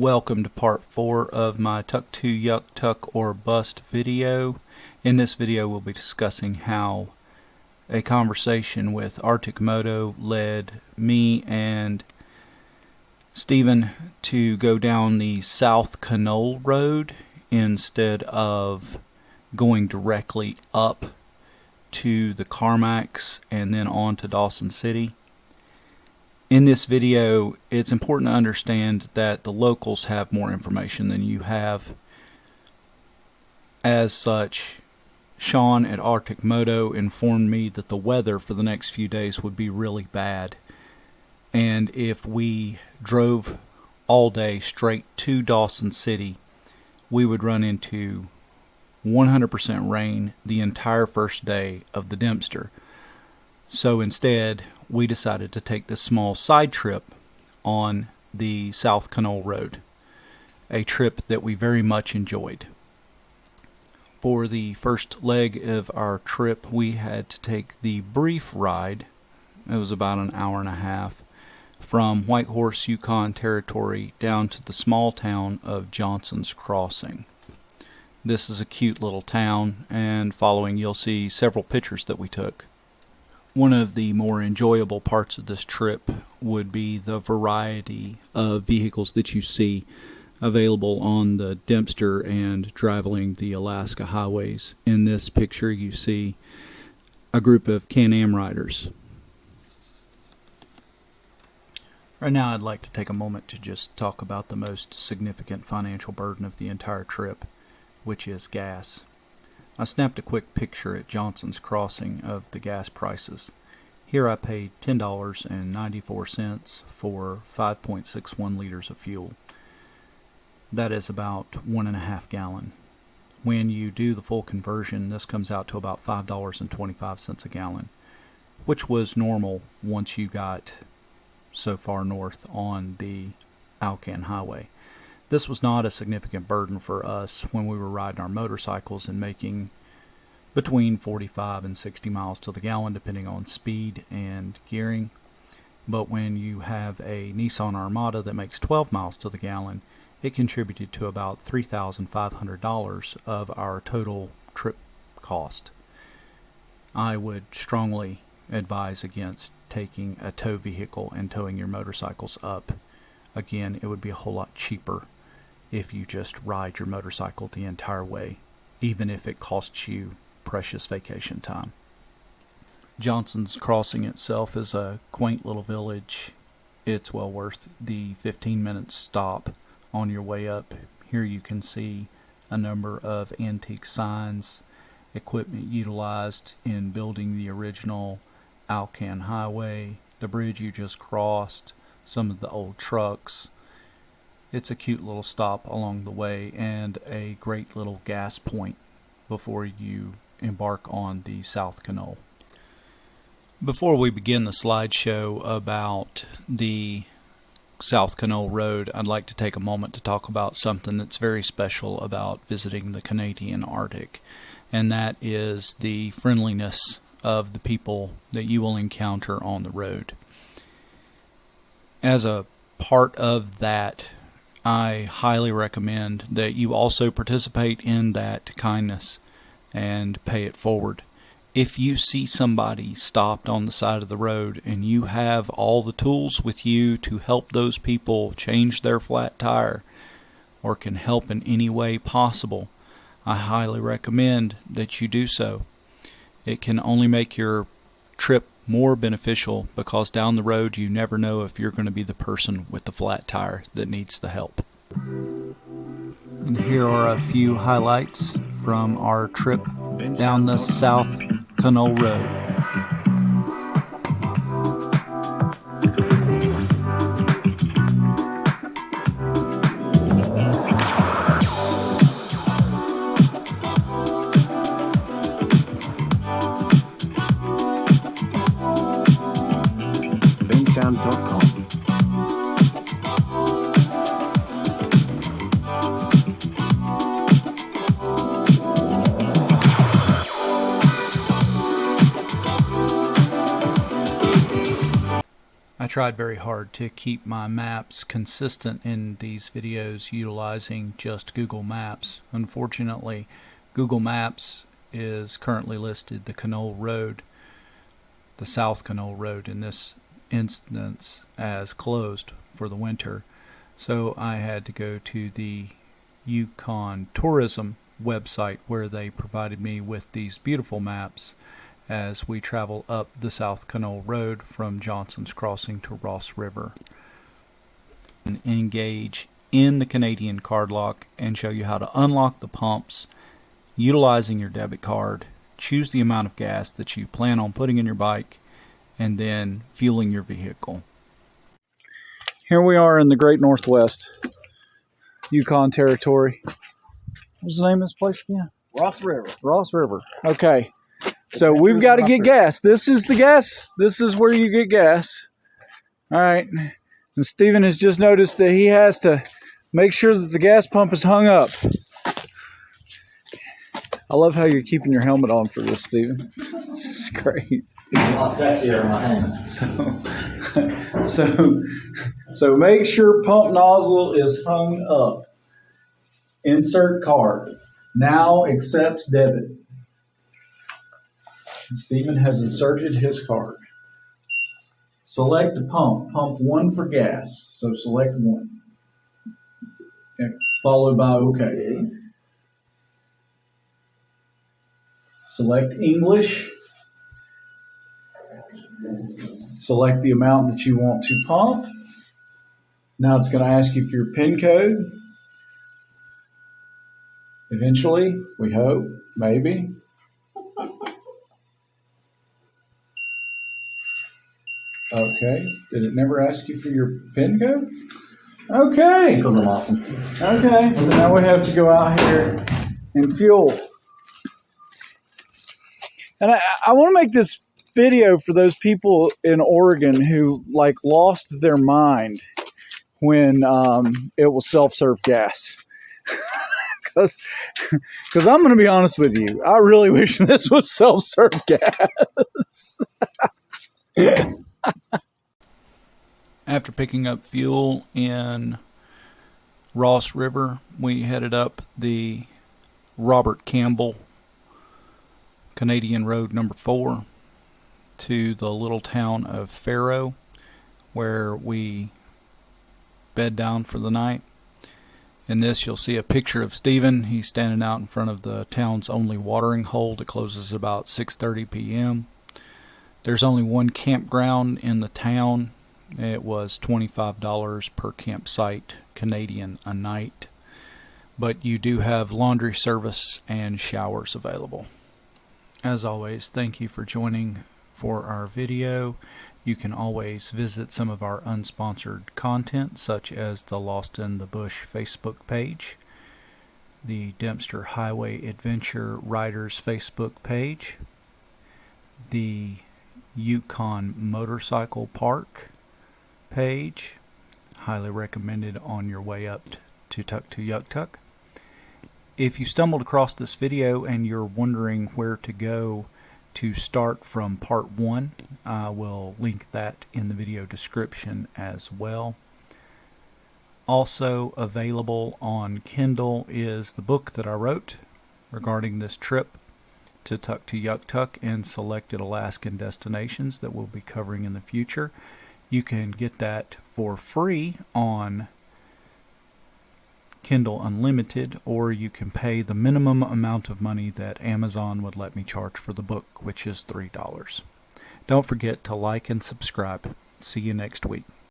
Welcome to part 4 of my Tuktoyaktuk or bust video. In this video we'll be discussing how a conversation with Arctic Moto led me and Steven to go down the South Canol road instead of going directly up to the Carmax and then on to Dawson City. In this video, it's important to understand that the locals have more information than you have. As such, Sean at Arctic Moto informed me that the weather for the next few days would be really bad. And if we drove all day straight to Dawson City, we would run into 100% rain the entire first day of the Dempster. So instead, we decided to take this small side trip on the South Canol Road, a trip that we very much enjoyed. For the first leg of our trip, we had to take the brief ride, it was about an hour and a half, from Whitehorse Yukon territory down to the small town of Johnson's Crossing. This is a cute little town, and following you'll see several pictures that we took. One of the more enjoyable parts of this trip would be the variety of vehicles that you see available on the Dempster and traveling the Alaska highways. In this picture you see a group of Can-Am riders. Right now I'd like to take a moment to just talk about the most significant financial burden of the entire trip, which is gas. I snapped a quick picture at Johnson's Crossing of the gas prices. Here I paid $10.94 for 5.61 liters of fuel. That is about 1.5 gallons. When you do the full conversion, this comes out to about $5.25 a gallon, which was normal once you got so far north on the Alcan Highway. This was not a significant burden for us when we were riding our motorcycles and making between 45 and 60 miles to the gallon depending on speed and gearing. But when you have a Nissan Armada that makes 12 miles to the gallon, it contributed to about $3,500 of our total trip cost. I would strongly advise against taking a tow vehicle and towing your motorcycles up. Again, it would be a whole lot cheaper if you just ride your motorcycle the entire way, even if it costs you precious vacation time. Johnson's Crossing itself is a quaint little village. It's well worth the 15-minute stop on your way up. Here you can see a number of antique signs, equipment utilized in building the original Alcan Highway, the bridge you just crossed, some of the old trucks. It's a cute little stop along the way and a great little gas point before you embark on the South Canol. Before we begin the slideshow about the South Canol Road, I'd like to take a moment to talk about something that's very special about visiting the Canadian Arctic, and that is the friendliness of the people that you will encounter on the road. As a part of that, I highly recommend that you also participate in that kindness and pay it forward. If you see somebody stopped on the side of the road and you have all the tools with you to help those people change their flat tire or can help in any way possible, I highly recommend that you do so. It can only make your trip more beneficial because down the road you never know if you're going to be the person with the flat tire that needs the help. And here are a few highlights from our trip down the South Canol Road. Bensound.com. I tried very hard to keep my maps consistent in these videos utilizing just Google Maps. Unfortunately, Google Maps is currently listed the Canol Road, the South Canol Road in this instance, as closed for the winter. So I had to go to the Yukon Tourism website where they provided me with these beautiful maps as we travel up the South Canol Road from Johnson's Crossing to Ross River. And engage in the Canadian card lock and show you how to unlock the pumps utilizing your debit card, choose the amount of gas that you plan on putting in your bike, and then fueling your vehicle. Here we are in the Great Northwest, Yukon Territory. What's the name of this place again? Ross River. Ross River. Okay. So we've got to get gas. This is the gas. This is where you get gas. All right. And Stephen has just noticed that he has to make sure that the gas pump is hung up. I love how you're keeping your helmet on for this, Stephen. This is great. A lot sexier on my helmet. So make sure pump nozzle is hung up. Insert card. Now accepts debit. Stephen has inserted his card. Select the pump. Pump 1 for gas. So select 1. And followed by OK. Select English. Select the amount that you want to pump. Now it's going to ask you for your PIN code. Eventually, we hope, maybe. Okay. Did it never ask you for your PIN code? Okay. Because I'm awesome. Okay. So now we have to go out here and fuel. And I want to make this video for those people in Oregon who lost their mind when it was self-serve gas. Because I'm going to be honest with you, I really wish this was self-serve gas. After picking up fuel in Ross River, we headed up the Robert Campbell Canadian Road number 4 to the little town of Faro, where we bed down for the night. In this, you'll see a picture of Stephen. He's standing out in front of the town's only watering hole that closes about 6:30 p.m. There's only one campground in the town. It was $25 per campsite Canadian a night. But you do have laundry service and showers available. As always, thank you for joining for our video. You can always visit some of our unsponsored content, such as the Lost in the Bush Facebook page, the Dempster Highway Adventure Riders Facebook page, the Yukon Motorcycle Park page, highly recommended on your way up to Tuktoyaktuk. If you stumbled across this video and you're wondering where to go to start from part 1, I will link that in the video description as well. Also available on Kindle is the book that I wrote regarding this trip to Tuktoyaktuk and selected Alaskan destinations that we'll be covering in the future. You can get that for free on Kindle Unlimited, or you can pay the minimum amount of money that Amazon would let me charge for the book, which is $3. Don't forget to like and subscribe. See you next week.